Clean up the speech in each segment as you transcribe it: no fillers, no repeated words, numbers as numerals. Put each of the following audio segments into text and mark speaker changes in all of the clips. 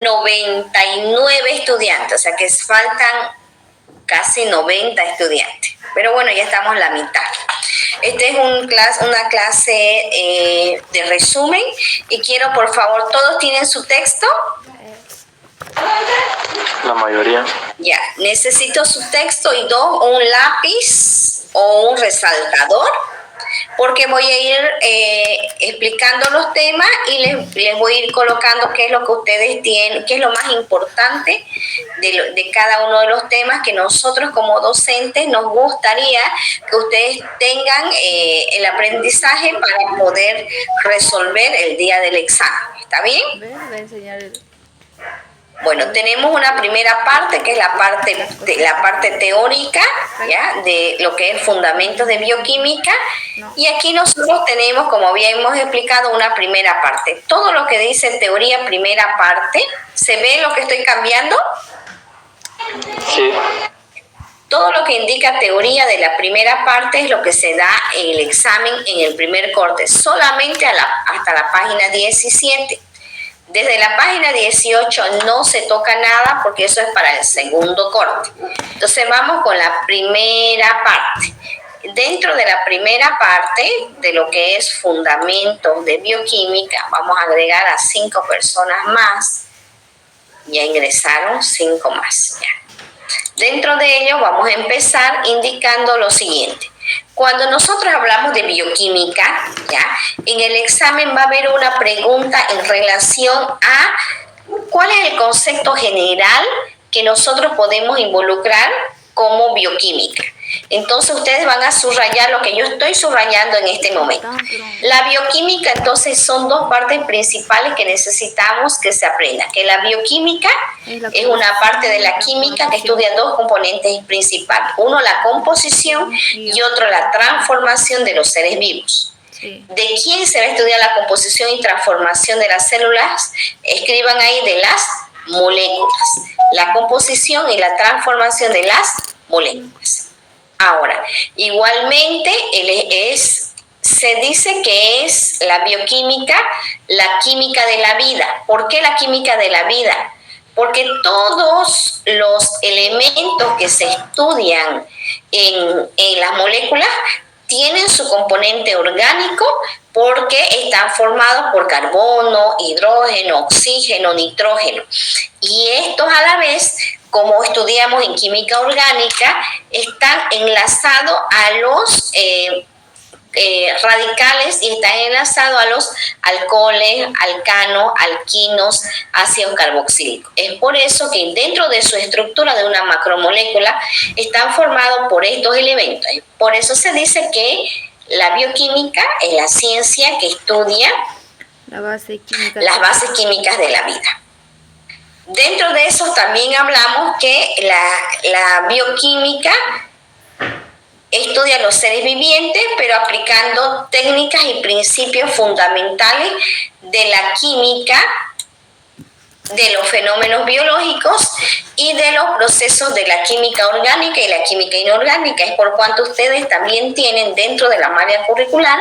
Speaker 1: 99 estudiantes, o sea que faltan casi 90 estudiantes. Pero bueno, ya estamos en la mitad. Esta es una clase de resumen y quiero, por favor, ¿todos tienen su texto?
Speaker 2: La mayoría.
Speaker 1: Ya, necesito su texto y un lápiz o un resaltador, porque voy a ir explicando los temas y les voy a ir colocando qué es lo que ustedes tienen, qué es lo más importante de cada uno de los temas que nosotros como docentes nos gustaría que ustedes tengan el aprendizaje para poder resolver el día del examen. ¿Está bien?
Speaker 3: Voy a enseñar el...
Speaker 1: Bueno, tenemos una primera parte que es la parte teórica, ¿ya? De lo que es fundamentos de bioquímica, y aquí nosotros tenemos, como habíamos explicado, una primera parte. Todo lo que dice teoría primera parte, ¿se ve lo que estoy cambiando?
Speaker 2: Sí.
Speaker 1: Todo lo que indica teoría de la primera parte es lo que se da en el examen en el primer corte, solamente hasta la página 17. Desde la página 18 no se toca nada porque eso es para el segundo corte. Entonces vamos con la primera parte. Dentro de la primera parte de lo que es fundamentos de bioquímica, vamos a agregar a 5 personas más. Ya ingresaron 5 más. Ya. Dentro de ello vamos a empezar indicando lo siguiente. Cuando nosotros hablamos de bioquímica, ¿ya? En el examen va a haber una pregunta en relación a cuál es el concepto general que nosotros podemos involucrar como bioquímica. Entonces ustedes van a subrayar lo que yo estoy subrayando en este momento. La bioquímica entonces son 2 partes principales que necesitamos que se aprenda. Que la bioquímica es una parte de la química que estudia 2 componentes principales. Uno, la composición, y otro, la transformación de los seres vivos. ¿De quién se va a estudiar la composición y transformación de las células? Escriban ahí de las moléculas. La composición y la transformación de las moléculas. Ahora, igualmente se dice que es la bioquímica, la química de la vida. ¿Por qué la química de la vida? Porque todos los elementos que se estudian en las moléculas tienen su componente orgánico porque están formados por carbono, hidrógeno, oxígeno, nitrógeno. Y estos a la vez, como estudiamos en química orgánica, están enlazados a los radicales y están enlazados a los alcoholes, alcanos, alquinos, ácidos carboxílicos. Es por eso que dentro de su estructura de una macromolécula están formados por estos elementos. Por eso se dice que la bioquímica es la ciencia que estudia las bases químicas de la vida. Dentro de eso también hablamos que la bioquímica estudia los seres vivientes, pero aplicando técnicas y principios fundamentales de la química, de los fenómenos biológicos y de los procesos de la química orgánica y la química inorgánica. Es por cuanto ustedes también tienen dentro de la malla curricular,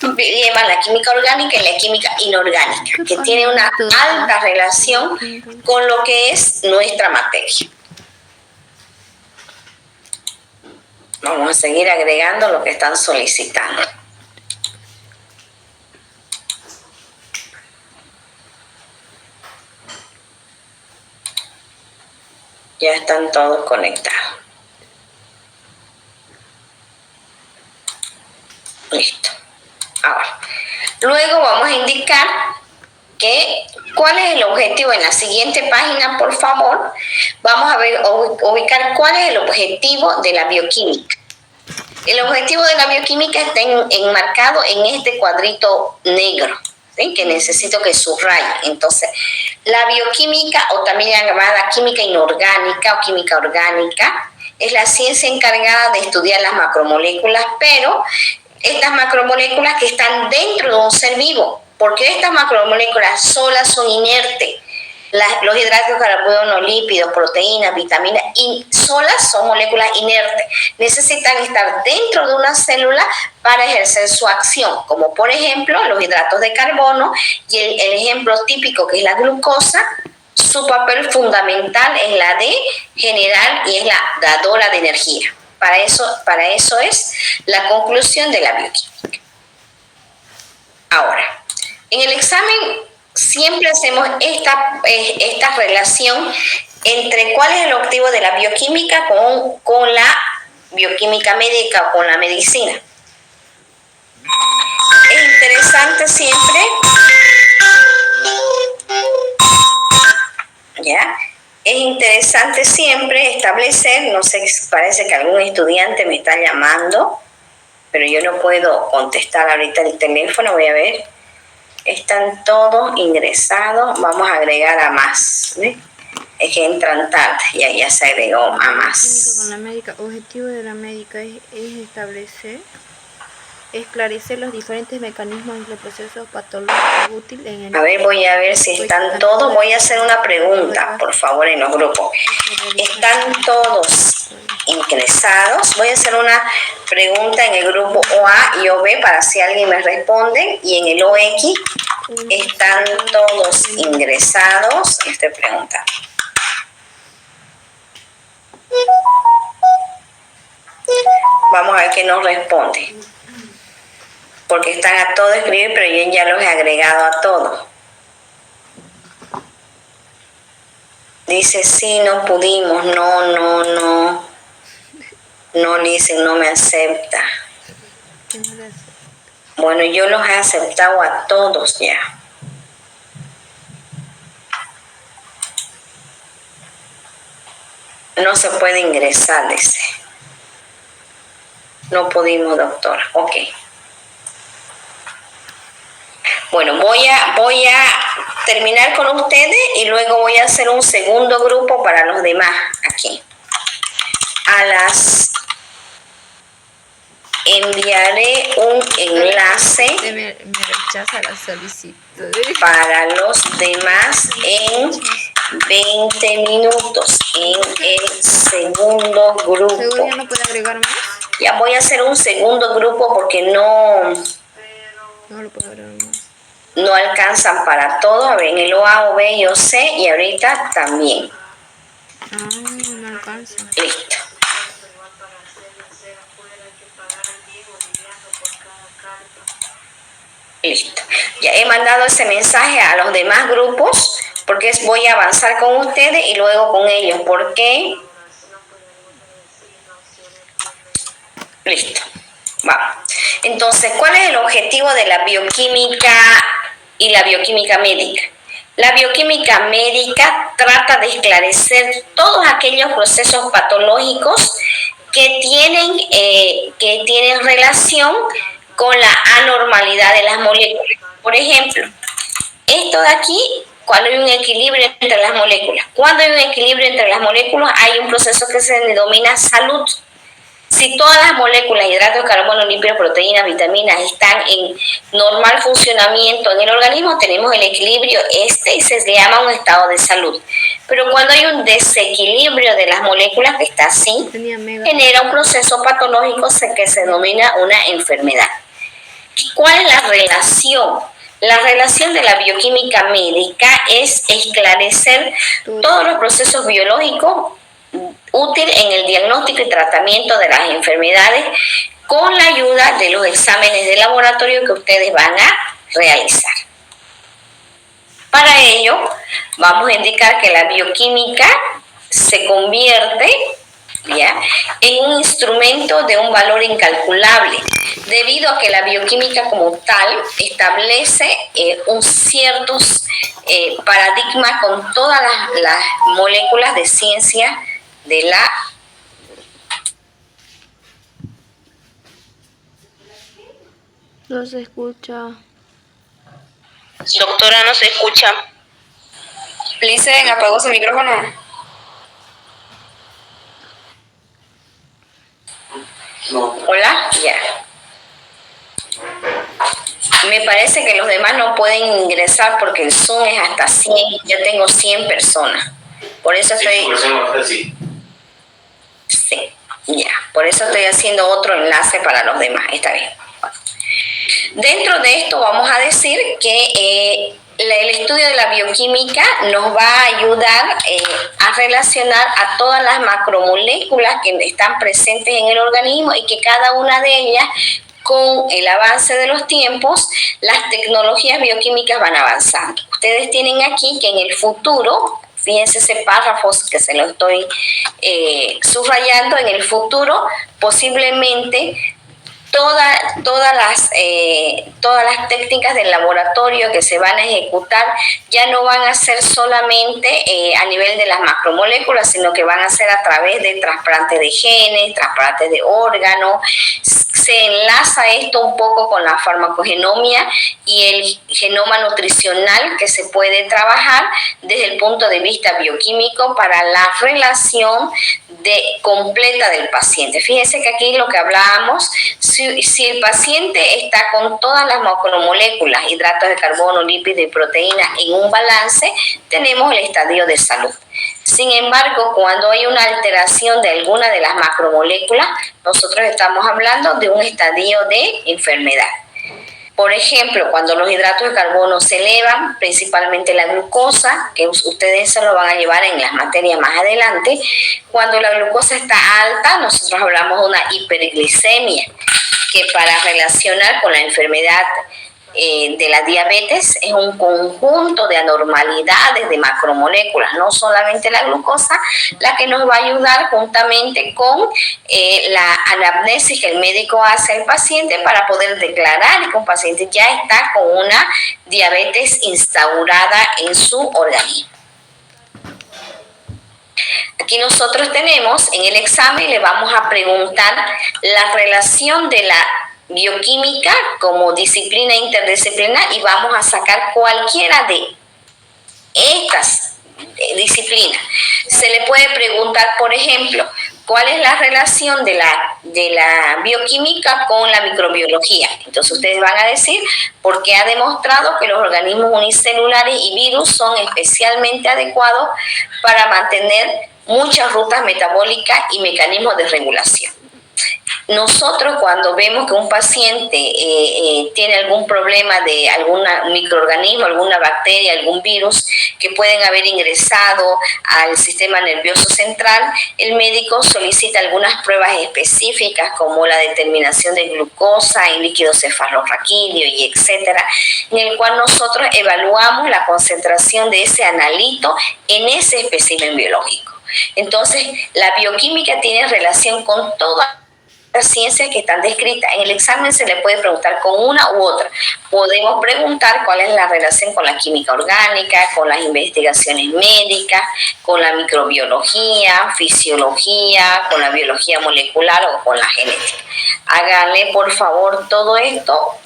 Speaker 1: llevan la química orgánica y la química inorgánica, que tiene una alta relación con lo que es nuestra materia. Vamos a seguir agregando lo que están solicitando. Ya están todos conectados. Listo. Ahora, luego vamos a indicar cuál es el objetivo. En la siguiente página, por favor, vamos a ubicar cuál es el objetivo de la bioquímica. El objetivo de la bioquímica está enmarcado en este cuadrito negro, ¿sí? Que necesito que subraye. Entonces, la bioquímica, o también llamada química inorgánica o química orgánica, es la ciencia encargada de estudiar las macromoléculas, pero estas macromoléculas que están dentro de un ser vivo, porque estas macromoléculas solas son inertes. Los hidratos de carbono, lípidos, proteínas, vitaminas, solas son moléculas inertes. Necesitan estar dentro de una célula para ejercer su acción, como por ejemplo los hidratos de carbono, y el ejemplo típico que es la glucosa, su papel fundamental es la de generar y es la dadora de energía. Para eso es la conclusión de la bioquímica. Ahora, en el examen siempre hacemos esta relación entre cuál es el objetivo de la bioquímica con la bioquímica médica o con la medicina. Es interesante siempre, ¿ya? Es interesante siempre establecer, no sé, parece que algún estudiante me está llamando, pero yo no puedo contestar ahorita el teléfono, voy a ver. Están todos ingresados, vamos a agregar a más, ¿ves? Es que entran tarde, ya se agregó a más.
Speaker 3: Con la médica, objetivo de la médica es esclarecer los diferentes mecanismos y los procesos patológicos útiles en el...
Speaker 1: A ver, voy a ver si están todos. Voy a hacer una pregunta, por favor, en los grupos. ¿Están todos ingresados? Voy a hacer una pregunta en el grupo OA y OB para si alguien me responde. Y en el OX, ¿están todos ingresados? Esta pregunta. Vamos a ver quién nos responde. Porque están a todos escribir, pero yo ya los he agregado a todos. Dice, sí, no pudimos, no, dicen, no me acepta. Bueno, yo los he aceptado a todos ya. No se puede ingresar, dice. No pudimos, doctora. Ok. Bueno, voy a terminar con ustedes y luego voy a hacer un segundo grupo para los demás aquí. Enviaré un enlace
Speaker 3: me rechaza la solicitud
Speaker 1: para los demás en 20 minutos en el segundo grupo.
Speaker 3: ¿Seguro ya no puede agregar más?
Speaker 1: Ya voy a hacer un segundo grupo porque no
Speaker 3: lo puedo agregar más.
Speaker 1: No alcanzan para todo. A ver, en el OA, OB y OC y ahorita también.
Speaker 3: No alcanza.
Speaker 1: Listo. Listo. Ya he mandado ese mensaje a los demás grupos porque voy a avanzar con ustedes y luego con ellos. ¿Por qué? Listo. Vamos. Entonces, ¿cuál es el objetivo de la bioquímica y la bioquímica médica? La bioquímica médica trata de esclarecer todos aquellos procesos patológicos que tienen relación con la anormalidad de las moléculas. Por ejemplo, esto de aquí, cuando hay un equilibrio entre las moléculas. Cuando hay un equilibrio entre las moléculas, hay un proceso que se denomina salud. Si todas las moléculas, hidratos de carbono, lípidos, proteínas, vitaminas, están en normal funcionamiento en el organismo, tenemos el equilibrio y se llama un estado de salud. Pero cuando hay un desequilibrio de las moléculas, que está así, genera un proceso patológico que se denomina una enfermedad. ¿Cuál es la relación? La relación de la bioquímica médica es esclarecer todos los procesos biológicos útil en el diagnóstico y tratamiento de las enfermedades con la ayuda de los exámenes de laboratorio que ustedes van a realizar. Para ello, vamos a indicar que la bioquímica se convierte en un instrumento de un valor incalculable, debido a que la bioquímica como tal establece un ciertos paradigmas con todas las moléculas de ciencia de la
Speaker 3: No se escucha.
Speaker 1: Doctora, no se escucha.
Speaker 4: Licen, apagó su micrófono.
Speaker 1: Hola, ya. Me parece que los demás no pueden ingresar porque el Zoom es hasta 100. Yo tengo 100 personas. Por eso estoy... Sí, ya. Por eso estoy haciendo otro enlace para los demás. Está bien. Dentro de esto vamos a decir que el estudio de la bioquímica nos va a ayudar a relacionar a todas las macromoléculas que están presentes en el organismo y que cada una de ellas, con el avance de los tiempos, las tecnologías bioquímicas van avanzando. Ustedes tienen aquí que en el futuro, fíjense ese párrafo que se lo estoy subrayando, en el futuro posiblemente todas las técnicas del laboratorio que se van a ejecutar ya no van a ser solamente a nivel de las macromoléculas, sino que van a ser a través de trasplantes de genes, trasplantes de órganos. Se enlaza esto un poco con la farmacogenomia y el genoma nutricional que se puede trabajar desde el punto de vista bioquímico para la relación completa del paciente. Fíjense que aquí lo que hablábamos, si el paciente está con todas las macromoléculas, hidratos de carbono, lípidos y proteínas en un balance, tenemos el estadio de salud. Sin embargo, cuando hay una alteración de alguna de las macromoléculas, nosotros estamos hablando de un estadio de enfermedad. Por ejemplo, cuando los hidratos de carbono se elevan, principalmente la glucosa, que ustedes se lo van a llevar en las materias más adelante, cuando la glucosa está alta, nosotros hablamos de una hiperglicemia, que para relacionar con la enfermedad de la diabetes es un conjunto de anormalidades de macromoléculas, no solamente la glucosa, la que nos va a ayudar juntamente con la anamnesis que el médico hace al paciente para poder declarar que un paciente ya está con una diabetes instaurada en su organismo. Aquí nosotros tenemos en el examen, le vamos a preguntar la relación de la bioquímica como disciplina interdisciplinar y vamos a sacar cualquiera de estas disciplinas. Se le puede preguntar, por ejemplo, ¿cuál es la relación de la bioquímica con la microbiología? Entonces ustedes van a decir por qué ha demostrado que los organismos unicelulares y virus son especialmente adecuados para mantener muchas rutas metabólicas y mecanismos de regulación. Nosotros cuando vemos que un paciente tiene algún problema de algún microorganismo, alguna bacteria, algún virus que pueden haber ingresado al sistema nervioso central, el médico solicita algunas pruebas específicas como la determinación de glucosa en líquido cefalorraquídeo y etcétera, en el cual nosotros evaluamos la concentración de ese analito en ese espécimen biológico. Entonces, la bioquímica tiene relación con todas las ciencias que están descritas. En el examen se le puede preguntar con una u otra. Podemos preguntar cuál es la relación con la química orgánica, con las investigaciones médicas, con la microbiología, fisiología, con la biología molecular o con la genética. Háganle, por favor, todo esto,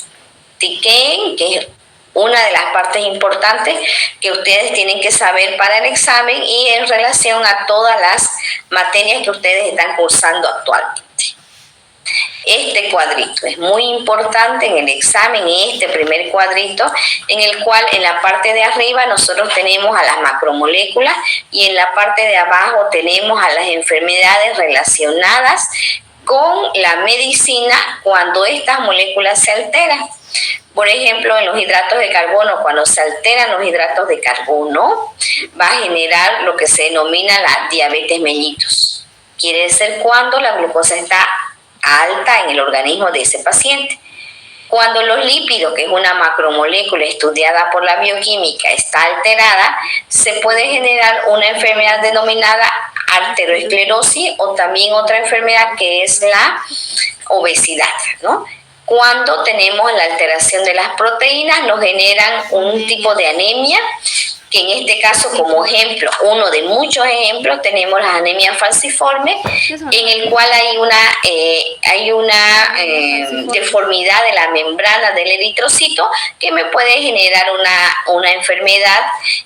Speaker 1: tiquen, que es una de las partes importantes que ustedes tienen que saber para el examen y en relación a todas las materias que ustedes están cursando actualmente. Este cuadrito es muy importante en el examen, este primer cuadrito, en el cual en la parte de arriba nosotros tenemos a las macromoléculas y en la parte de abajo tenemos a las enfermedades relacionadas con la medicina cuando estas moléculas se alteran. Por ejemplo, en los hidratos de carbono, cuando se alteran los hidratos de carbono, va a generar lo que se denomina la diabetes mellitus. Quiere decir cuando la glucosa está alta en el organismo de ese paciente. Cuando los lípidos, que es una macromolécula estudiada por la bioquímica, está alterada, se puede generar una enfermedad denominada arteriosclerosis o también otra enfermedad que es la obesidad, ¿no? Cuando tenemos la alteración de las proteínas, nos generan un tipo de anemia, que en este caso, como ejemplo, uno de muchos ejemplos, tenemos las anemias falciformes, en el cual hay una deformidad de la membrana del eritrocito que me puede generar una enfermedad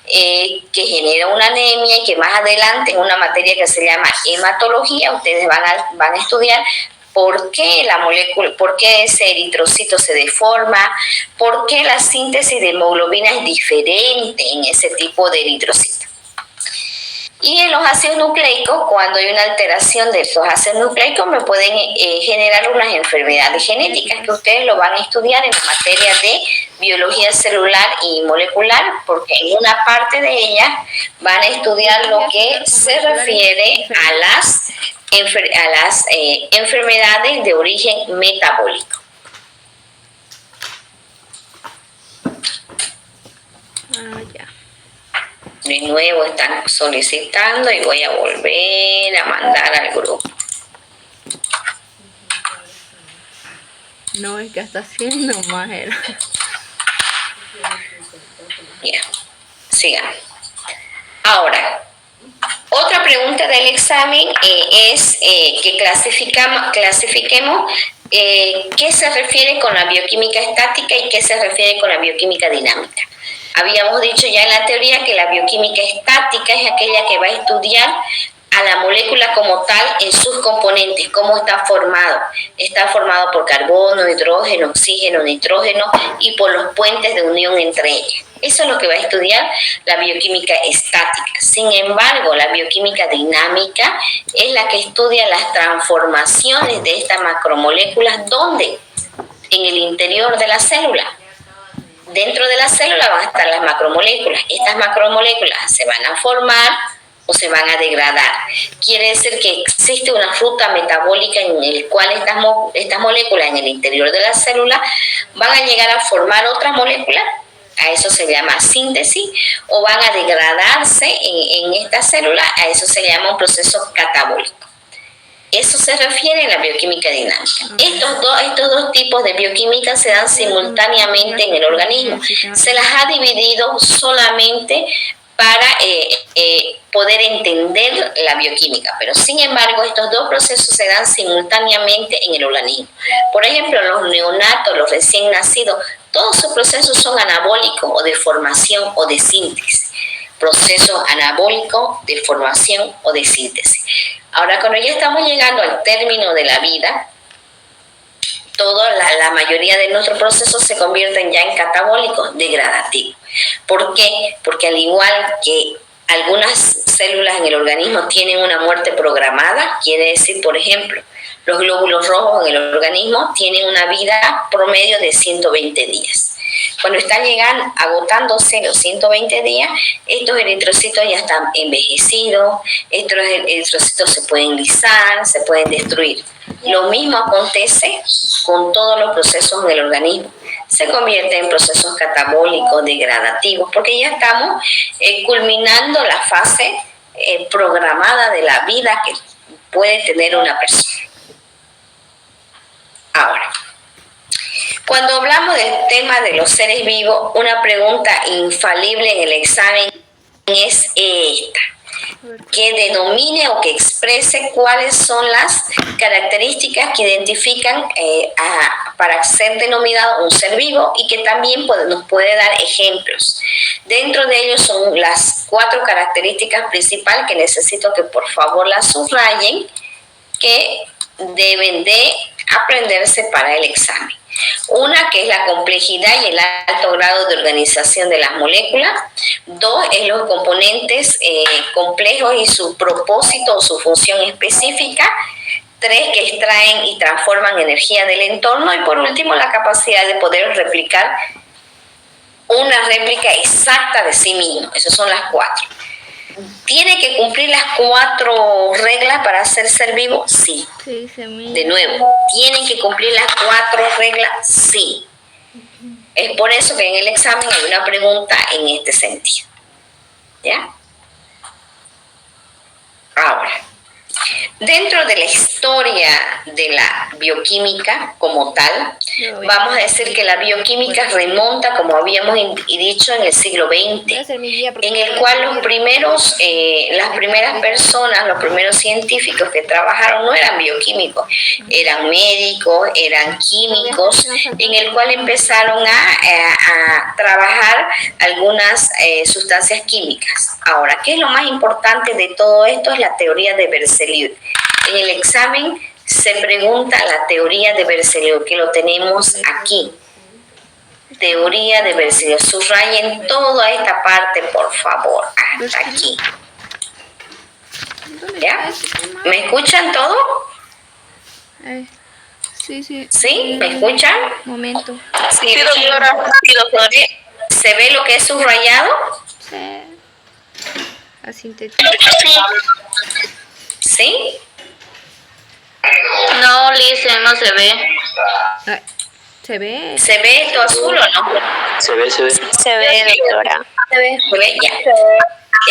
Speaker 1: que genera una anemia y que más adelante en una materia que se llama hematología, ustedes van a estudiar por qué la molécula, por qué ese eritrocito se deforma, por qué la síntesis de hemoglobina es diferente en ese tipo de eritrocito. Y en los ácidos nucleicos, cuando hay una alteración de esos ácidos nucleicos, me pueden generar unas enfermedades genéticas que ustedes lo van a estudiar en la materia de biología celular y molecular, porque en una parte de ella van a estudiar lo que se refiere a las enfermedades de origen metabólico.
Speaker 3: Ya.
Speaker 1: De nuevo están solicitando y voy a volver a mandar al grupo.
Speaker 3: No, es que hasta 100 nomás era.
Speaker 1: Ya, sigamos. Ahora, otra pregunta del examen es que clasifiquemos qué se refiere con la bioquímica estática y qué se refiere con la bioquímica dinámica. Habíamos dicho ya en la teoría que la bioquímica estática es aquella que va a estudiar a la molécula como tal en sus componentes, cómo está formado. Está formado por carbono, hidrógeno, oxígeno, nitrógeno y por los puentes de unión entre ellas. Eso es lo que va a estudiar la bioquímica estática. Sin embargo, la bioquímica dinámica es la que estudia las transformaciones de estas macromoléculas. ¿Dónde? En el interior de la célula. Dentro de la célula van a estar las macromoléculas. Estas macromoléculas se van a formar o se van a degradar. Quiere decir que existe una ruta metabólica en el cual estas moléculas en el interior de la célula van a llegar a formar otras moléculas. A eso se llama síntesis, o van a degradarse en esta célula. A eso se llama un proceso catabólico. Eso se refiere a la bioquímica dinámica. Estos dos tipos de bioquímica se dan simultáneamente en el organismo. Se las ha dividido solamente para poder entender la bioquímica, pero sin embargo estos dos procesos se dan simultáneamente en el organismo. Por ejemplo, los neonatos, los recién nacidos, todos sus procesos son anabólicos o de formación o de síntesis. Procesos anabólicos de formación o de síntesis. Ahora, cuando ya estamos llegando al término de la vida, la mayoría de nuestros procesos se convierten ya en catabólicos degradativos. ¿Por qué? Porque al igual que algunas células en el organismo tienen una muerte programada, quiere decir, por ejemplo, los glóbulos rojos en el organismo tienen una vida promedio de 120 días. Cuando están agotándose los 120 días, estos eritrocitos ya están envejecidos, estos eritrocitos se pueden lisar, se pueden destruir. Lo mismo acontece con todos los procesos en el organismo. Se convierte en procesos catabólicos, degradativos, porque ya estamos culminando la fase programada de la vida que puede tener una persona. Ahora, cuando hablamos del tema de los seres vivos, una pregunta infalible en el examen es esta: que denomine o que exprese cuáles son las características que identifican para ser denominado un ser vivo, y que también nos puede dar ejemplos. Dentro de ellos son las 4 características principales que necesito que por favor las subrayen, que deben de aprenderse para el examen. Una, que es la complejidad y el alto grado de organización de las moléculas. 2, es los componentes complejos y su propósito o su función específica. 3, que extraen y transforman energía del entorno. Y por último, la capacidad de poder replicar una réplica exacta de sí mismo. Esas son las 4. ¿Tiene que cumplir las 4 reglas para ser vivo? Sí. De nuevo, ¿tienen que cumplir las 4 reglas? Sí. Es por eso que en el examen hay una pregunta en este sentido. ¿Ya? Ahora, dentro de la historia de la bioquímica como tal, vamos a decir que la bioquímica remonta, como habíamos dicho, en el siglo XX, en el cual las primeras personas, los primeros científicos que trabajaron no eran bioquímicos, eran médicos, eran químicos, en el cual empezaron a trabajar algunas sustancias químicas. Ahora, ¿qué es lo más importante de todo esto? Es la teoría de Berzelius. En el examen se pregunta la teoría de Berzelius, que lo tenemos aquí. Teoría de Berzelius. Subrayen toda esta parte, por favor, hasta aquí. ¿Ya? ¿Me escuchan todo?
Speaker 3: Sí, sí.
Speaker 1: ¿Sí? ¿Me escuchan?
Speaker 3: Momento.
Speaker 4: Sí, doctora. Sí, doctora.
Speaker 1: ¿Se ve lo que es subrayado?
Speaker 3: Sí. A sintetizar.
Speaker 1: ¿Sí?
Speaker 5: No, Lice, no se ve.
Speaker 3: Ah, ¿se ve?
Speaker 1: ¿Se ve esto azul o no?
Speaker 2: Se ve, se ve.
Speaker 5: Se ve, doctora.
Speaker 1: ¿Se ve? Ya.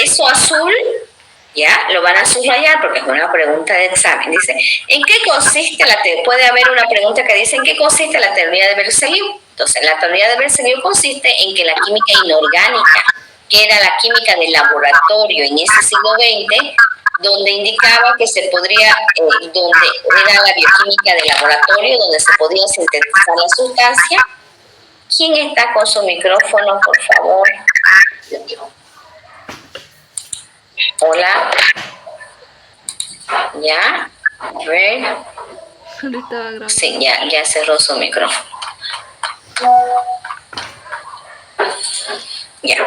Speaker 1: Eso azul, ya, lo van a subrayar porque es una pregunta de examen. Dice, ¿en qué consiste la teoría? Puede haber una pregunta que dice, ¿en qué consiste la teoría de Berzelius? Entonces, la teoría de Berzelius consiste en que la química inorgánica, que era la química del laboratorio en ese siglo XX, donde indicaba que se podría, donde era la bioquímica del laboratorio, donde se podía sintetizar la sustancia. ¿Quién está con su micrófono, por favor? Hola. ¿Ya? A ver.
Speaker 3: No estaba grabando.
Speaker 1: Sí, ya cerró su micrófono. Ya.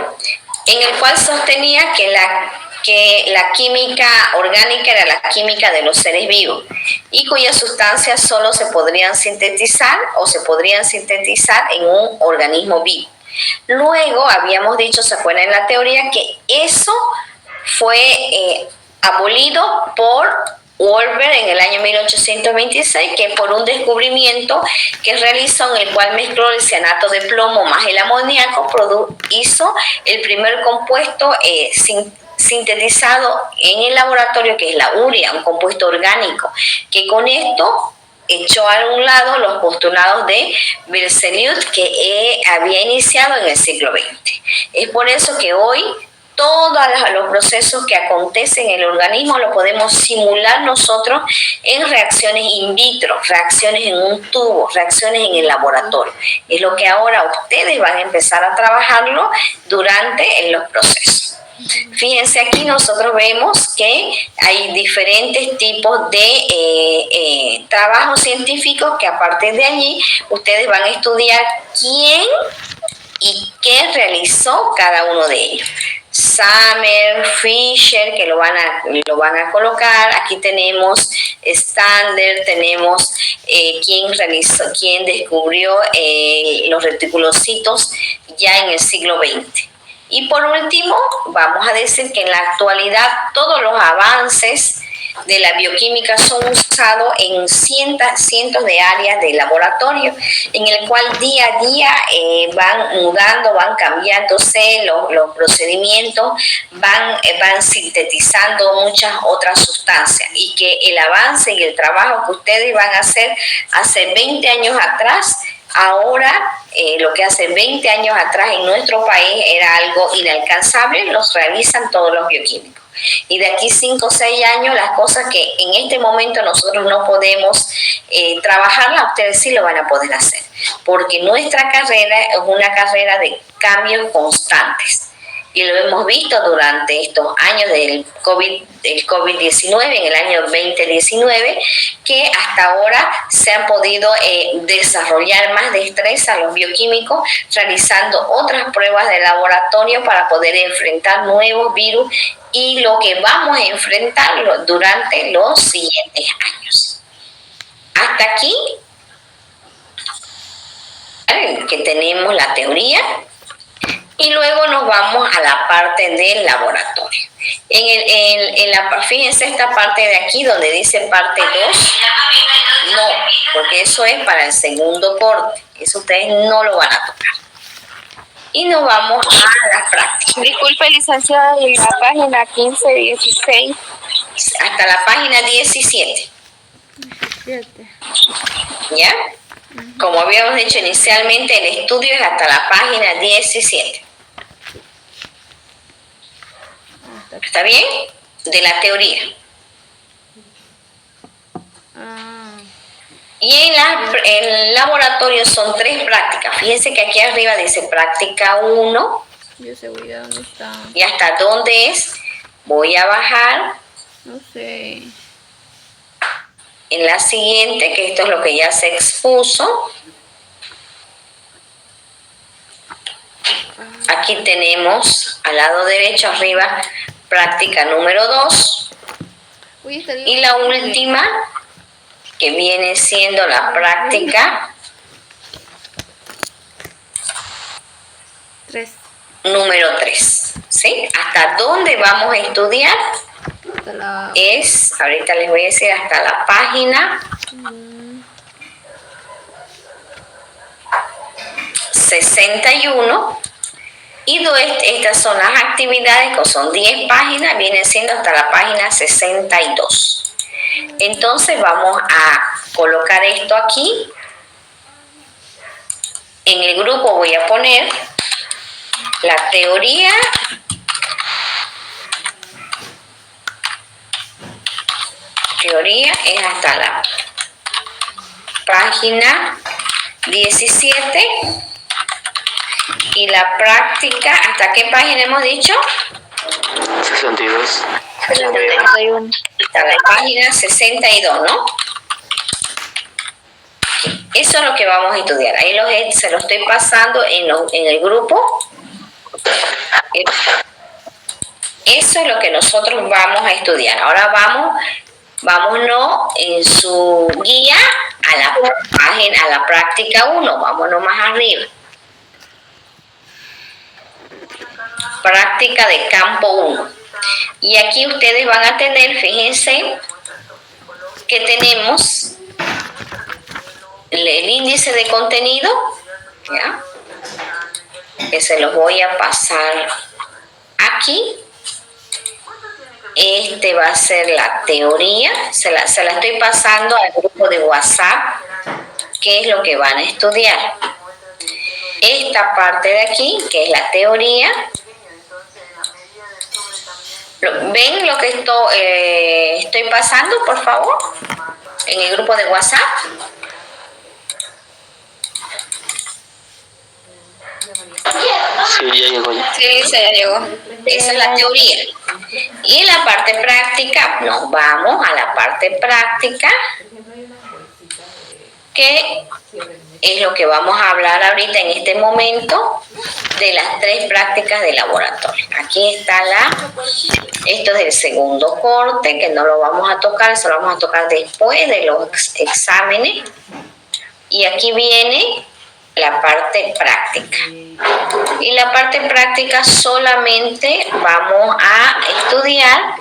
Speaker 1: En el cual sostenía que la química orgánica era la química de los seres vivos y cuyas sustancias solo se podrían sintetizar o se podrían sintetizar en un organismo vivo. Luego habíamos dicho, ¿se acuerdan en la teoría? Que eso fue abolido por Wolver en el año 1826, que por un descubrimiento que realizó en el cual mezcló el cianato de plomo más el amoníaco, hizo el primer compuesto sintetizado en el laboratorio, que es la urea, un compuesto orgánico, que con esto echó a un lado los postulados de Berzelius que había iniciado en el siglo XX. Es por eso que hoy todos los procesos que acontecen en el organismo lo podemos simular nosotros en reacciones in vitro, reacciones en un tubo, reacciones en el laboratorio. Es lo que ahora ustedes van a empezar a trabajarlo durante los procesos. Fíjense, aquí nosotros vemos que hay diferentes tipos de trabajos científicos que a partir de allí ustedes van a estudiar quién y qué realizó cada uno de ellos. Summer, Fisher, que lo van a colocar. Aquí tenemos Standard, tenemos quién descubrió los reticulocitos ya en el siglo XX. Y por último, vamos a decir que en la actualidad todos los avances de la bioquímica son usados en cientos de áreas de laboratorio, en el cual día a día van mudando, van cambiándose los procedimientos, van sintetizando muchas otras sustancias, y que el avance y el trabajo que ustedes van a hacer hace 20 años atrás, ahora lo que hace 20 años atrás en nuestro país era algo inalcanzable, los realizan todos los bioquímicos. Y de aquí 5 o 6 años, las cosas que en este momento nosotros no podemos trabajarlas, ustedes sí lo van a poder hacer. Porque nuestra carrera es una carrera de cambios constantes. Y lo hemos visto durante estos años del COVID-19, en el año 2019, que hasta ahora se han podido desarrollar más destreza los bioquímicos, realizando otras pruebas de laboratorio para poder enfrentar nuevos virus y lo que vamos a enfrentar durante los siguientes años. Hasta aquí, que tenemos la teoría. Y luego nos vamos a la parte del laboratorio. Fíjense esta parte de aquí donde dice parte 2. No, porque eso es para el segundo corte. Eso ustedes no lo van a tocar. Y nos vamos a las prácticas.
Speaker 5: Disculpe, licenciada, en la página 15, 16.
Speaker 1: Hasta la página 17.
Speaker 3: 17.
Speaker 1: ¿Ya? Como habíamos dicho inicialmente, el estudio es hasta la página 17. ¿Está bien? De la teoría. Y en el laboratorio son 3 prácticas. Fíjense que aquí arriba dice práctica 1.
Speaker 3: Yo seguridad, ¿dónde está?
Speaker 1: ¿Y hasta dónde es? Voy a bajar.
Speaker 3: No sé.
Speaker 1: En la siguiente, que esto es lo que ya se expuso. Aquí tenemos al lado derecho arriba práctica número 2.
Speaker 3: Uy, está bien.
Speaker 1: Y la última que viene siendo la práctica
Speaker 3: 3.
Speaker 1: número 3. ¿Sí? ¿Hasta dónde vamos a estudiar?
Speaker 3: Hasta la...
Speaker 1: Ahorita les voy a decir hasta la página 61. Y estas son las actividades, que son 10 páginas, vienen siendo hasta la página 62. Entonces vamos a colocar esto aquí. En el grupo voy a poner la teoría es hasta la página 17 y la práctica, ¿hasta qué página hemos dicho?
Speaker 2: 62.
Speaker 5: 61.
Speaker 1: Hasta la página 62, ¿no? Eso es lo que vamos a estudiar. Ahí se lo estoy pasando en el grupo. Eso es lo que nosotros vamos a estudiar. Ahora vámonos en su guía a la página, a la práctica 1. Vámonos más arriba. Práctica de campo 1. Y aquí ustedes van a tener, fíjense, que tenemos el índice de contenido, ¿ya? Que se los voy a pasar aquí. Este va a ser la teoría, se la estoy pasando al grupo de WhatsApp, que es lo que van a estudiar. Esta parte de aquí, que es la teoría. ¿Ven lo que estoy pasando, por favor? En el grupo de WhatsApp.
Speaker 2: Sí, ya llegó ya.
Speaker 5: Sí, se ya llegó.
Speaker 1: Esa es la teoría. Y en la parte práctica, nos vamos a la parte práctica, que es lo que vamos a hablar ahorita en este momento de las 3 prácticas de laboratorio. Aquí está esto es del segundo corte, que no lo vamos a tocar, se lo vamos a tocar después de los exámenes. Y aquí viene la parte práctica. Y la parte práctica solamente vamos a estudiar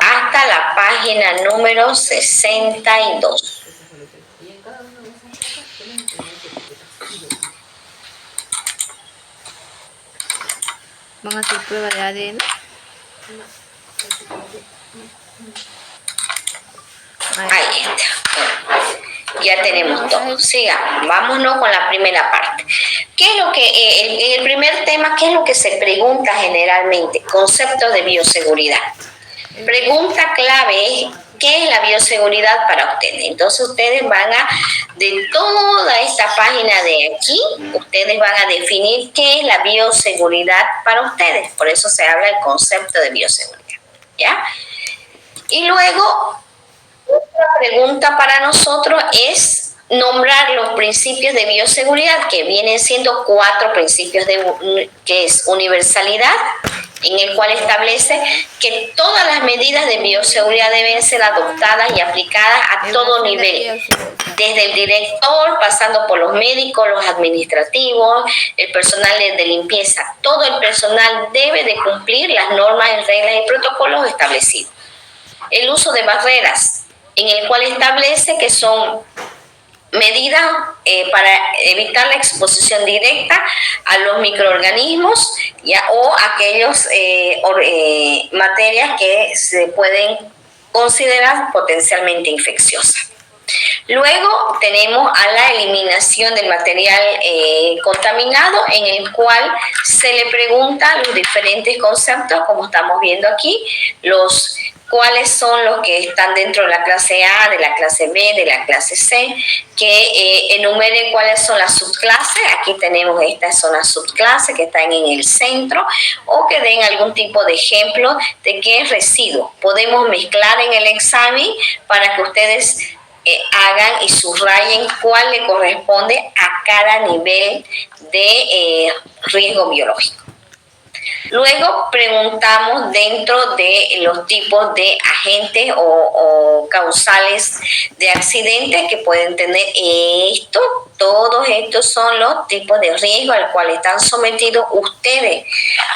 Speaker 1: hasta la página número 62.
Speaker 3: Van a hacer prueba de ADN.
Speaker 1: Ahí está. Ya tenemos todo. Sigamos. Vámonos con la primera parte. ¿Qué es lo que, el primer tema, qué es lo que se pregunta generalmente? Conceptos de bioseguridad. Pregunta clave es, ¿qué es la bioseguridad para ustedes? Entonces ustedes de toda esta página de aquí, ustedes van a definir qué es la bioseguridad para ustedes. Por eso se habla del concepto de bioseguridad. ¿Ya? Y luego, otra pregunta para nosotros es nombrar los principios de bioseguridad, que vienen siendo 4 principios, que es universalidad, en el cual establece que todas las medidas de bioseguridad deben ser adoptadas y aplicadas a todo nivel, desde el director, pasando por los médicos, los administrativos, el personal de limpieza. Todo el personal debe de cumplir las normas, reglas y protocolos establecidos. El uso de barreras, en el cual establece que son medidas para evitar la exposición directa a los microorganismos o aquellas materias que se pueden considerar potencialmente infecciosas. Luego tenemos a la eliminación del material contaminado, en el cual se le preguntan los diferentes conceptos, como estamos viendo aquí, cuáles son los que están dentro de la clase A, de la clase B, de la clase C, que enumeren cuáles son las subclases. Aquí tenemos estas son las subclases que están en el centro, o que den algún tipo de ejemplo de qué es residuo. Podemos mezclar en el examen para que ustedes hagan y subrayen cuál le corresponde a cada nivel de riesgo biológico. Luego preguntamos dentro de los tipos de agentes o causales de accidentes que pueden tener esto. Todos estos son los tipos de riesgo al cual están sometidos ustedes,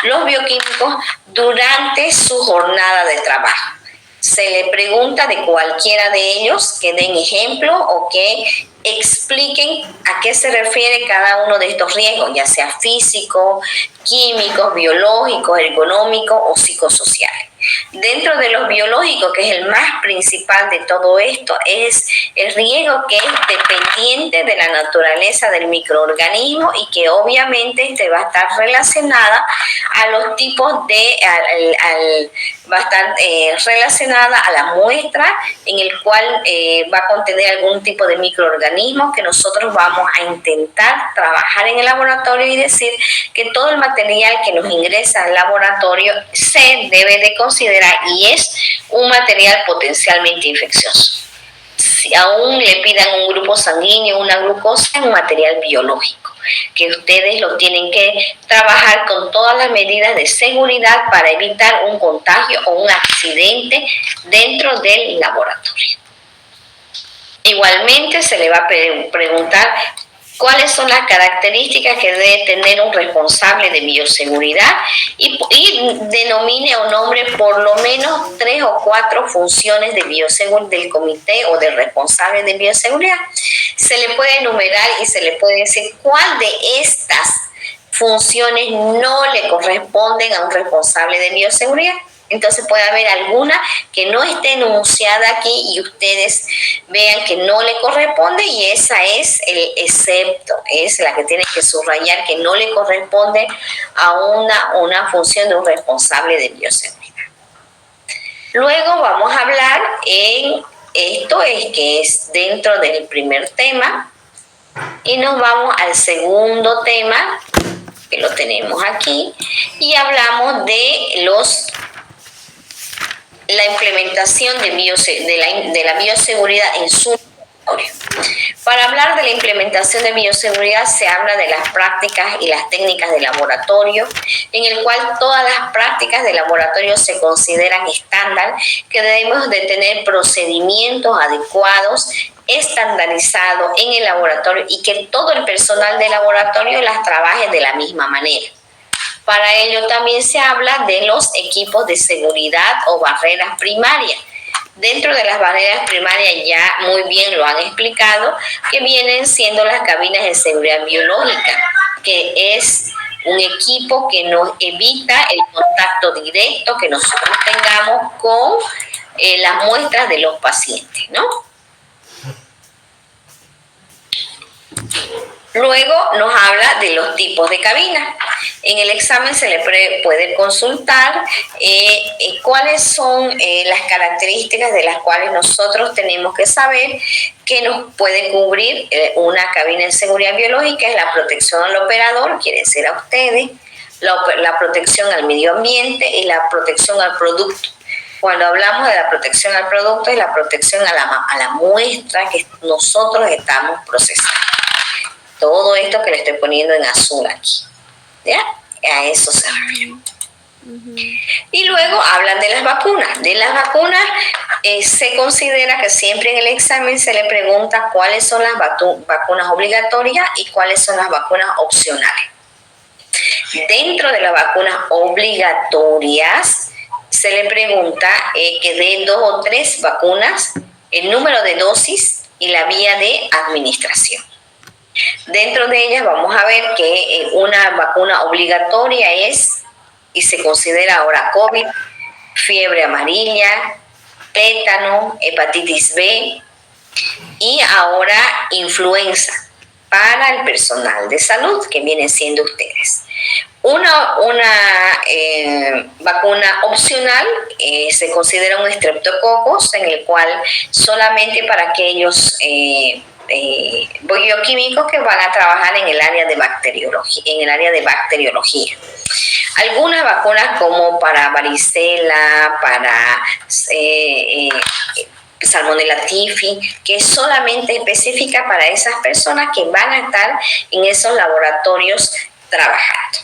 Speaker 1: los bioquímicos, durante su jornada de trabajo. Se le pregunta de cualquiera de ellos que den ejemplo o que expliquen a qué se refiere cada uno de estos riesgos, ya sea físico, químicos, biológicos, ergonómicos o psicosociales. Dentro de los biológicos, que es el más principal de todo esto, es el riesgo que es dependiente de la naturaleza del microorganismo y que obviamente va a estar relacionada a los tipos de, va a estar relacionada a la muestra en el cual va a contener algún tipo de microorganismo que nosotros vamos a intentar trabajar en el laboratorio y decir que todo el material que nos ingresa al laboratorio se debe de considerar y es un material potencialmente infeccioso. Si aún le pidan un grupo sanguíneo, una glucosa, es un material biológico que ustedes lo tienen que trabajar con todas las medidas de seguridad para evitar un contagio o un accidente dentro del laboratorio. Igualmente se le va a preguntar cuáles son las características que debe tener un responsable de bioseguridad y denomine o nombre por lo menos 3 o 4 funciones de bioseguridad del comité o del responsable de bioseguridad. Se le puede enumerar y se le puede decir cuál de estas funciones no le corresponden a un responsable de bioseguridad. Entonces puede haber alguna que no esté enunciada aquí y ustedes vean que no le corresponde y esa es el excepto, es la que tienen que subrayar que no le corresponde a una función de un responsable de bioseguridad. Luego vamos a hablar en esto, que es dentro del primer tema, y nos vamos al segundo tema, que lo tenemos aquí, y hablamos de la implementación de la bioseguridad en su laboratorio. Para hablar de la implementación de bioseguridad se habla de las prácticas y las técnicas de laboratorio, en el cual todas las prácticas de laboratorio se consideran estándar, que debemos de tener procedimientos adecuados, estandarizados en el laboratorio y que todo el personal del laboratorio las trabaje de la misma manera. Para ello también se habla de los equipos de seguridad o barreras primarias. Dentro de las barreras primarias ya muy bien lo han explicado, que vienen siendo las cabinas de seguridad biológica, que es un equipo que nos evita el contacto directo que nosotros tengamos con las muestras de los pacientes, ¿no? Luego nos habla de los tipos de cabinas. En el examen se le puede consultar cuáles son las características de las cuales nosotros tenemos que saber que nos puede cubrir una cabina de seguridad biológica. Es la protección al operador, quiere decir a ustedes, la protección al medio ambiente y la protección al producto. Cuando hablamos de la protección al producto, es la protección a la muestra que nosotros estamos procesando. Todo esto que le estoy poniendo en azul aquí, ¿ya? A eso se refiere. Y luego hablan de las vacunas. De las vacunas se considera que siempre en el examen se le pregunta cuáles son las vacunas obligatorias y cuáles son las vacunas opcionales. Dentro de las vacunas obligatorias se le pregunta que dé 2 o 3 vacunas, el número de dosis y la vía de administración. Dentro de ellas vamos a ver que una vacuna obligatoria es, y se considera ahora COVID, fiebre amarilla, tétano, hepatitis B y ahora influenza para el personal de salud que vienen siendo ustedes. Una vacuna opcional se considera un estreptococos, en el cual solamente para aquellos bioquímicos que van a trabajar en el área de bacteriología. Algunas vacunas como para varicela, para Salmonella typhi, que es solamente específica para esas personas que van a estar en esos laboratorios trabajando.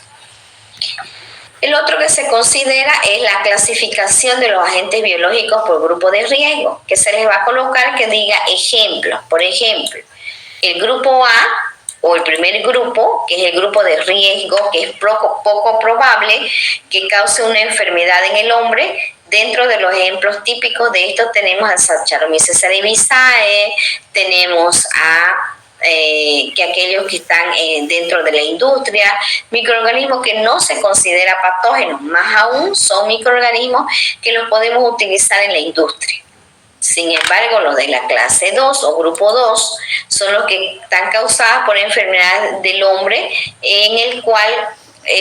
Speaker 1: El otro que se considera es la clasificación de los agentes biológicos por grupo de riesgo, que se les va a colocar que diga ejemplos. Por ejemplo, el grupo A o el primer grupo, que es el grupo de riesgo, que es poco probable que cause una enfermedad en el hombre. Dentro de los ejemplos típicos de esto tenemos a Saccharomyces cerevisiae, tenemos a que aquellos que están dentro de la industria, microorganismos que no se consideran patógenos, más aún son microorganismos que los podemos utilizar en la industria. Sin embargo, los de la clase 2 o grupo 2 son los que están causados por enfermedades del hombre en el cual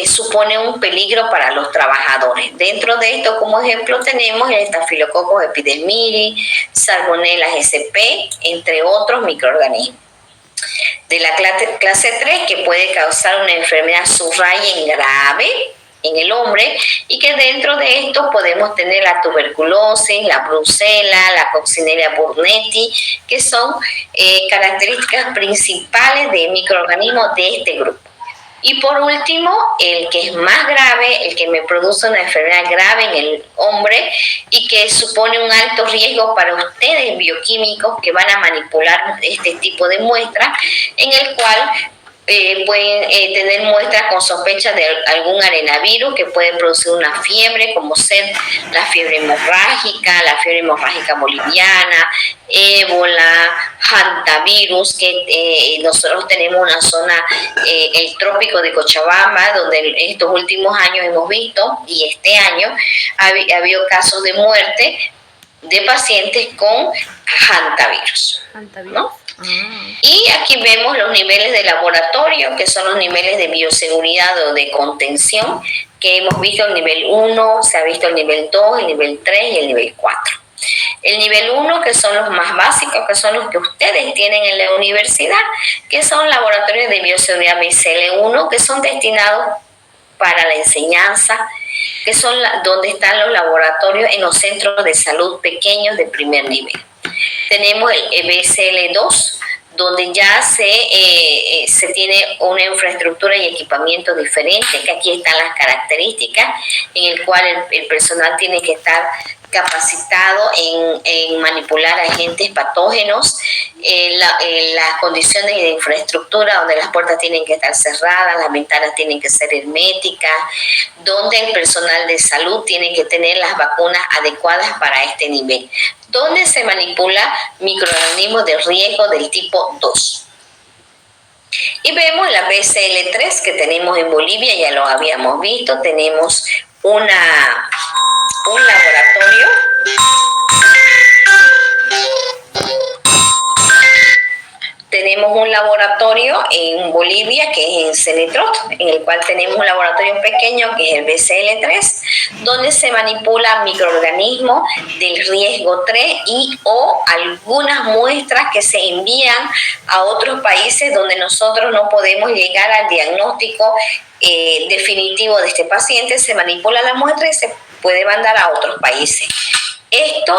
Speaker 1: supone un peligro para los trabajadores. Dentro de esto, como ejemplo, tenemos el Staphylococcus epidermidis, Salmonella sp, entre otros microorganismos. De la clase 3, que puede causar una enfermedad subrayen grave en el hombre, y que dentro de esto podemos tener la tuberculosis, la brucela, la Coccinella burnetii, que son características principales de microorganismos de este grupo. Y por último, el que es más grave, el que me produce una enfermedad grave en el hombre y que supone un alto riesgo para ustedes bioquímicos que van a manipular este tipo de muestras, en el cual pueden tener muestras con sospecha de algún arenavirus que puede producir una fiebre, como ser la fiebre hemorrágica boliviana, ébola, hantavirus, que nosotros tenemos una zona, el trópico de Cochabamba, donde en estos últimos años hemos visto, y este año ha habido casos de muerte de pacientes con hantavirus, ¿no? Y aquí vemos los niveles de laboratorio, que son los niveles de bioseguridad o de contención, que hemos visto el nivel 1, se ha visto el nivel 2, el nivel 3 y el nivel 4. El nivel 1, que son los más básicos, que son los que ustedes tienen en la universidad, que son laboratorios de bioseguridad BCL1, que son destinados para la enseñanza, que son donde están los laboratorios en los centros de salud pequeños de primer nivel. Tenemos el BCL2, donde ya se tiene una infraestructura y equipamiento diferente, que aquí están las características, en el cual el personal tiene que estar capacitado en manipular agentes patógenos, las condiciones de infraestructura donde las puertas tienen que estar cerradas, las ventanas tienen que ser herméticas, donde el personal de salud tiene que tener las vacunas adecuadas para este nivel, donde se manipula microorganismos de riesgo del tipo 2. Y vemos la BCL3 que tenemos en Bolivia, ya lo habíamos visto, tenemos un laboratorio en Bolivia, que es en Cenetrot, en el cual tenemos un laboratorio pequeño que es el BCL3, donde se manipulan microorganismos del riesgo 3 y o algunas muestras que se envían a otros países donde nosotros no podemos llegar al diagnóstico definitivo de este paciente. Se manipula la muestra y se puede mandar a otros países. Esto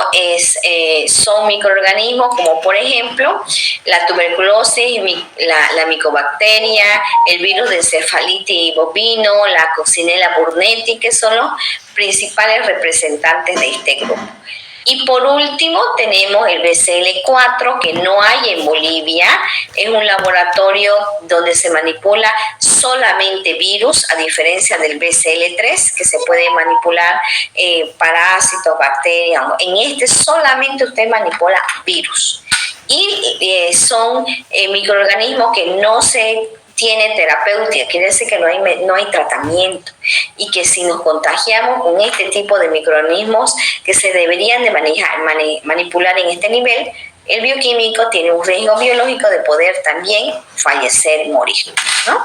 Speaker 1: son microorganismos como, por ejemplo, la tuberculosis, la micobacteria, el virus de encefalitis bovino, la Coccinella burnetii, que son los principales representantes de este grupo. Y por último tenemos el BCL4, que no hay en Bolivia. Es un laboratorio donde se manipula solamente virus, a diferencia del BCL3, que se puede manipular parásitos, bacterias. En este solamente usted manipula virus. Y son microorganismos que no se tiene terapéutica, quiere decir que no hay tratamiento, y que si nos contagiamos con este tipo de microorganismos que se deberían de manipular en este nivel, el bioquímico tiene un riesgo biológico de poder también fallecer y morir, ¿no?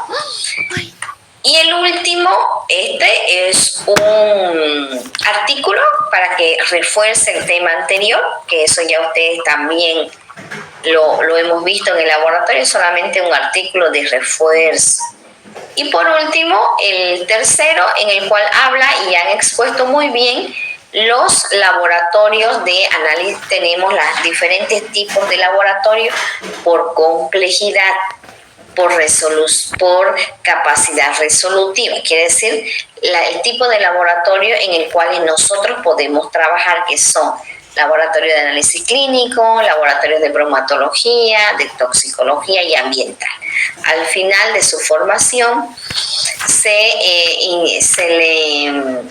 Speaker 1: Y el último, este es un artículo para que refuerce el tema anterior, que eso ya ustedes también lo hemos visto en el laboratorio, solamente un artículo de refuerzo. Y por último, el tercero, en el cual habla y han expuesto muy bien los laboratorios de análisis. Tenemos los diferentes tipos de laboratorios por complejidad, por capacidad resolutiva. Quiere decir, el tipo de laboratorio en el cual nosotros podemos trabajar, que son laboratorios de análisis clínico, laboratorios de bromatología, de toxicología y ambiental. Al final de su formación se le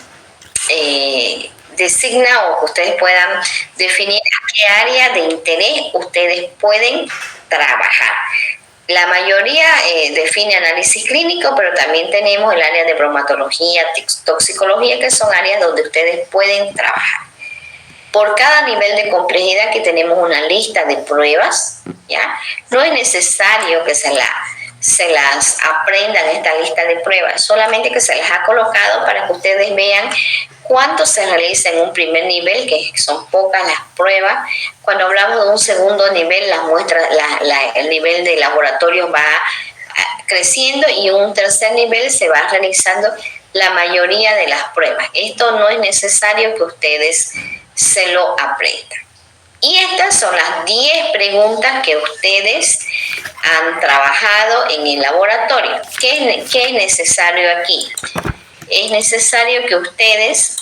Speaker 1: designa, o que ustedes puedan definir a qué área de interés ustedes pueden trabajar. La mayoría define análisis clínico, pero también tenemos el área de bromatología, toxicología, que son áreas donde ustedes pueden trabajar. Por cada nivel de complejidad aquí tenemos una lista de pruebas, ¿ya? No es necesario que se las aprendan esta lista de pruebas, solamente que se les ha colocado para que ustedes vean cuánto se realiza en un primer nivel, que son pocas las pruebas. Cuando hablamos de un segundo nivel, las muestras, el nivel de laboratorio va creciendo, y en un tercer nivel se va realizando la mayoría de las pruebas. Esto no es necesario que ustedes se lo aprendan. Y estas son las 10 preguntas que ustedes han trabajado en el laboratorio. ¿Qué es necesario aquí? Es necesario que ustedes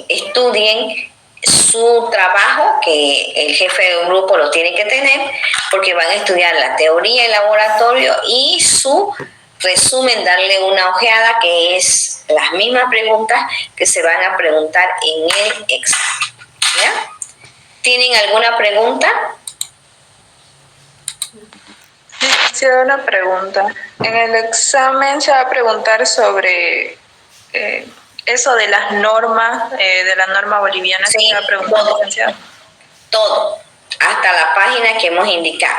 Speaker 1: estudien su trabajo, que el jefe de un grupo lo tiene que tener, porque van a estudiar la teoría del laboratorio y su resumen, darle una ojeada, que es las mismas preguntas que se van a preguntar en el examen. ¿Ya? ¿Tienen alguna pregunta?
Speaker 5: Sí, una pregunta. En el examen se va a preguntar sobre eso de las normas, de la norma boliviana.
Speaker 1: Sí,
Speaker 5: se va a preguntar, licenciada.
Speaker 1: Todo, hasta la página que hemos indicado.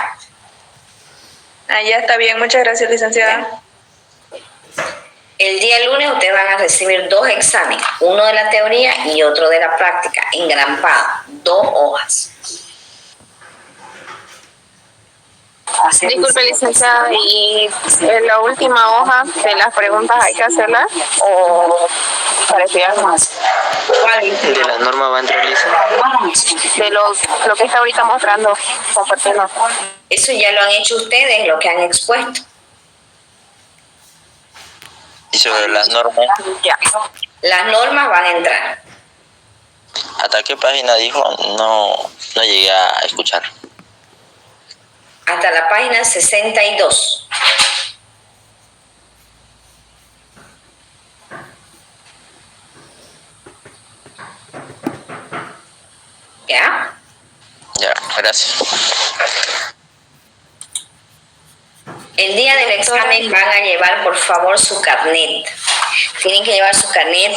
Speaker 5: Ya está bien, muchas gracias, licenciada.
Speaker 1: ¿Ya? El día lunes ustedes van a recibir 2 exámenes, uno de la teoría y otro de la práctica, engrampado, 2 hojas.
Speaker 4: Disculpe, licenciada, ¿y en la última hoja de las preguntas hay que hacerlas o para estudiar más?
Speaker 2: De la norma va a entrar Lisa.
Speaker 4: De lo que está ahorita mostrando, compartiendo.
Speaker 1: Eso ya lo han hecho ustedes, lo que han expuesto.
Speaker 2: Y sobre las normas,
Speaker 4: Ya.
Speaker 1: Las normas van a entrar.
Speaker 2: ¿hasta qué página dijo? No llegué a escuchar.
Speaker 1: Hasta la página 62. ¿Ya?
Speaker 2: Ya, gracias.
Speaker 1: El día del examen van a llevar, por favor, su carnet. Tienen que llevar su carnet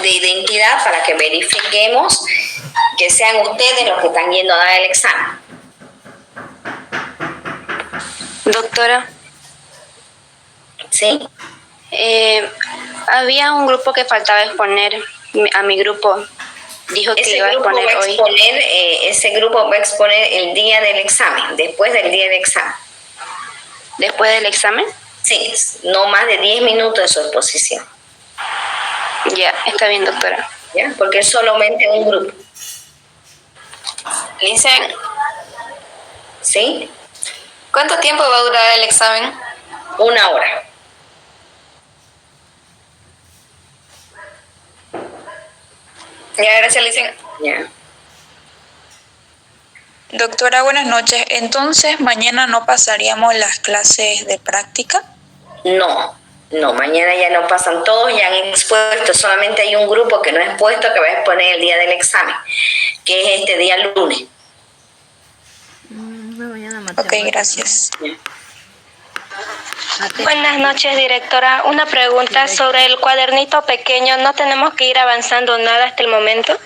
Speaker 1: de identidad para que verifiquemos que sean ustedes los que están yendo a dar el examen.
Speaker 6: Doctora,
Speaker 1: ¿Sí?
Speaker 6: había un grupo que faltaba exponer, a mi grupo dijo que iba a exponer hoy.
Speaker 1: Ese grupo va a exponer el día del examen, después del día del examen.
Speaker 6: ¿Después del examen?
Speaker 1: Sí, no más de 10 minutos de su exposición.
Speaker 6: Ya, está bien, doctora.
Speaker 1: ¿Ya? Porque es solamente un grupo.
Speaker 7: Licen,
Speaker 1: ¿Sí?
Speaker 7: ¿cuánto tiempo va a durar el examen?
Speaker 1: 1 hora.
Speaker 7: Ya, gracias, Licen.
Speaker 1: ¿Ya?
Speaker 8: Doctora, buenas noches. Entonces, mañana no pasaríamos las clases de práctica.
Speaker 1: No, mañana ya no pasan, todos ya han expuesto, solamente hay un grupo que no ha expuesto, que va a exponer el día del examen, que es este día lunes.
Speaker 8: Ok, gracias.
Speaker 9: Buenas noches, directora. Una pregunta sobre el cuadernito pequeño. ¿No tenemos que ir avanzando nada hasta el momento?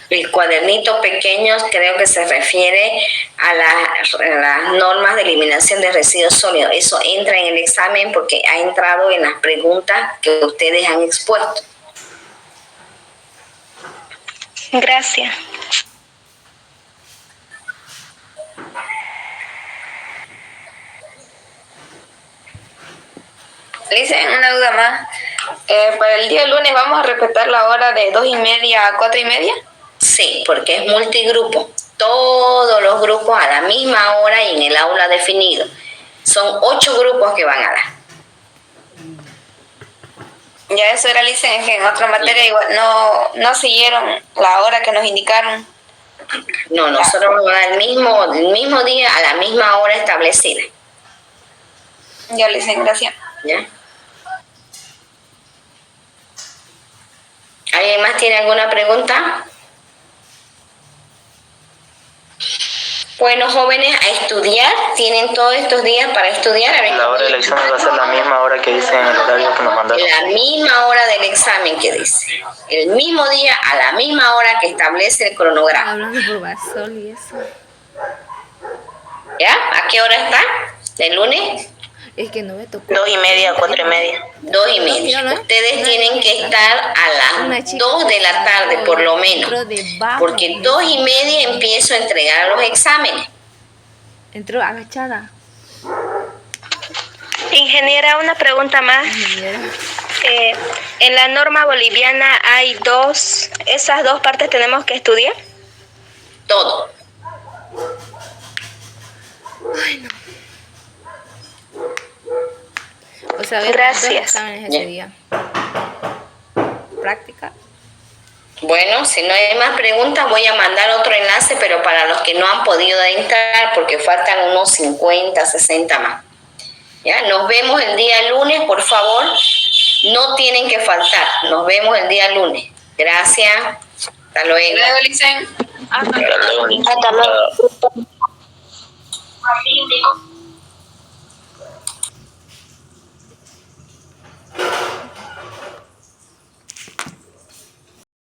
Speaker 1: El cuadernito pequeño creo que se refiere a las normas de eliminación de residuos sólidos. Eso entra en el examen porque ha entrado en las preguntas que ustedes han expuesto.
Speaker 9: Gracias.
Speaker 7: Licen, una duda más. Para el día lunes vamos a respetar la hora de 2:30 a 4:30.
Speaker 1: Sí, porque es multigrupo. todos los grupos a la misma hora y en el aula definido. Son 8 grupos que van a dar.
Speaker 7: Ya eso era, Licen, que en otra materia igual no siguieron la hora que nos indicaron.
Speaker 1: No, nosotros vamos a dar el mismo día a la misma hora establecida.
Speaker 7: Ya, Licen, gracias.
Speaker 1: ¿Ya? ¿Alguien más tiene alguna pregunta? Bueno, jóvenes, a estudiar. Tienen todos estos días para estudiar. A ver,
Speaker 2: La hora del examen va a ser la misma hora que dice en el horario que nos mandaron.
Speaker 1: la misma hora del examen que dice. El mismo día, a la misma hora que establece el cronograma.
Speaker 3: Hablando por Basol y eso.
Speaker 1: ¿Ya? ¿A qué hora está? ¿El lunes?
Speaker 3: Es que no me tocó.
Speaker 4: 2:30, 4:30.
Speaker 1: 2:30. Ustedes tienen que estar a las 2 de la tarde, por lo menos. Porque 2:30 empiezo a entregar los exámenes.
Speaker 3: Entró agachada.
Speaker 9: Ingeniera, una pregunta más. En la norma boliviana hay esas dos partes tenemos que estudiar.
Speaker 1: Todo.
Speaker 3: O sea, había
Speaker 9: Gracias.
Speaker 3: 2 exámenes ese día. Práctica.
Speaker 1: Bueno, si no hay más preguntas, voy a mandar otro enlace, pero para los que no han podido entrar, porque faltan unos 50, 60 más. ¿Ya? Nos vemos el día lunes, por favor. No tienen que faltar. Nos vemos el día lunes. Gracias. Hasta luego.
Speaker 7: Luego, Licen.
Speaker 2: Hasta luego.
Speaker 4: Hasta luego.